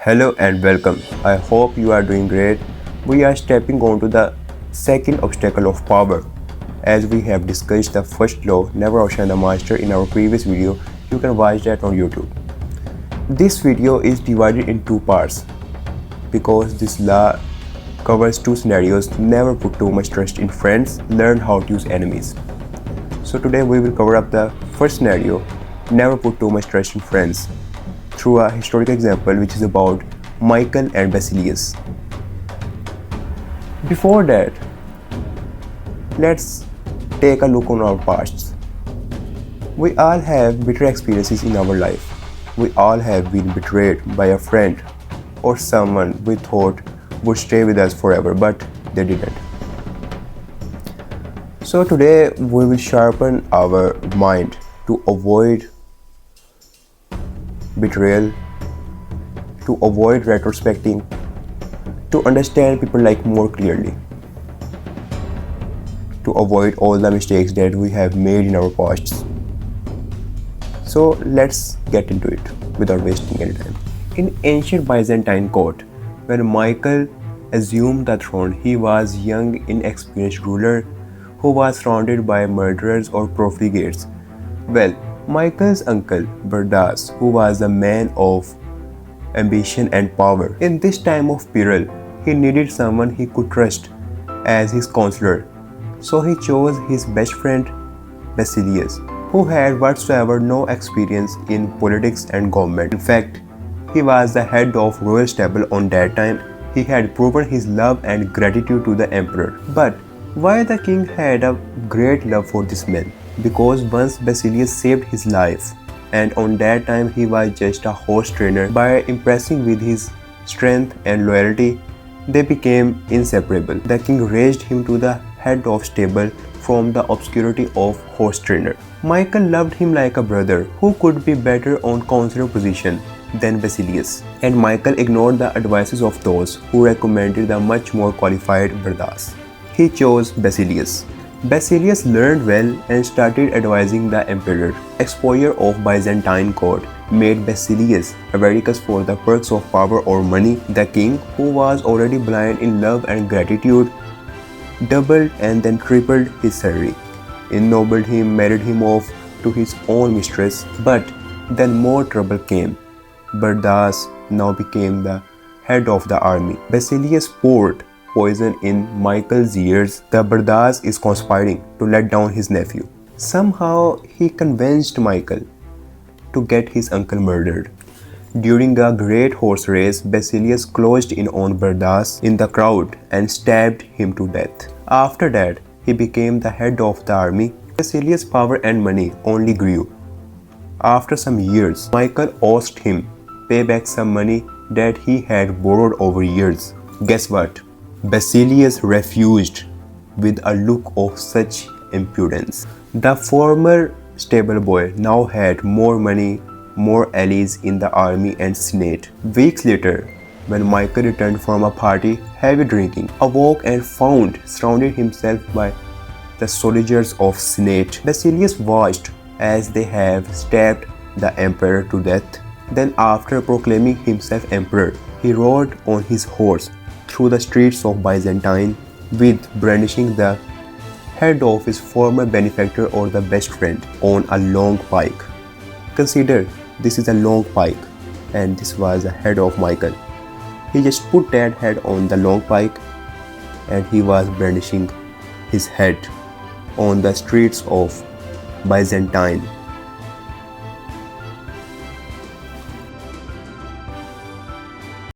Hello and welcome. I hope you are doing great. We are stepping on to the second obstacle of power. As we have discussed the first law, never outshine the master in our previous video, you can watch that on YouTube. This video is divided in two parts because this law covers two scenarios: never put too much trust in friends, learn how to use enemies. So today we will cover up the first scenario, never put too much trust in friends, through a historical example which is about Michael and Basilius. Before that, let's take a look on our pasts. We all have bitter experiences in our life. We all have been betrayed by a friend or someone we thought would stay with us forever, but they didn't. So today we will sharpen our mind to avoid betrayal, to avoid retrospecting, to understand people like more clearly, to avoid all the mistakes that we have made in our pasts. So let's get into it without wasting any time. In ancient Byzantine court, when Michael assumed the throne, he was a young, inexperienced ruler who was surrounded by murderers or profligates. Well, Michael's uncle, Bardas, who was a man of ambition and power, in this time of peril, he needed someone he could trust as his counselor. So he chose his best friend, Basilius, who had whatsoever no experience in politics and government. In fact, he was the head of royal stable on that time. He had proven his love and gratitude to the emperor. But why the king had a great love for this man? Because once Basilius saved his life, and on that time he was just a horse trainer. By impressing with his strength and loyalty, they became inseparable. The king raised him to the head of stable from the obscurity of horse trainer. Michael loved him like a brother. Who could be better on counselor position than Basilius? And Michael ignored the advices of those who recommended the much more qualified Bardas. He chose Basilius. Basilius learned well and started advising the emperor. Exposure of Byzantine court made Basilius avaricious for the perks of power or money. The king, who was already blind in love and gratitude, doubled and then tripled his salary, ennobled him, married him off to his own mistress. But then more trouble came. Bardas now became the head of the army. Basilius poured poison in Michael's ears. The Bardas is conspiring to let down his nephew. Somehow he convinced Michael to get his uncle murdered. During a great horse race, Basilius closed in on Bardas in the crowd and stabbed him to death. After that, he became the head of the army. Basilius' power and money only grew. After some years, Michael asked him pay back some money that he had borrowed over years. Guess what? Basilius refused with a look of such impudence. The former stable boy now had more money, more allies in the army and senate. Weeks later, when Michael returned from a party, heavy drinking, awoke and found surrounded himself by the soldiers of senate. Basilius watched as they have stabbed the emperor to death. Then, after proclaiming himself emperor, he rode on his horse through the streets of Byzantine with brandishing the head of his former benefactor or the best friend on a long pike. Consider this is a long pike and this was the head of Michael. He just put that head on the long pike and he was brandishing his head on the streets of Byzantine.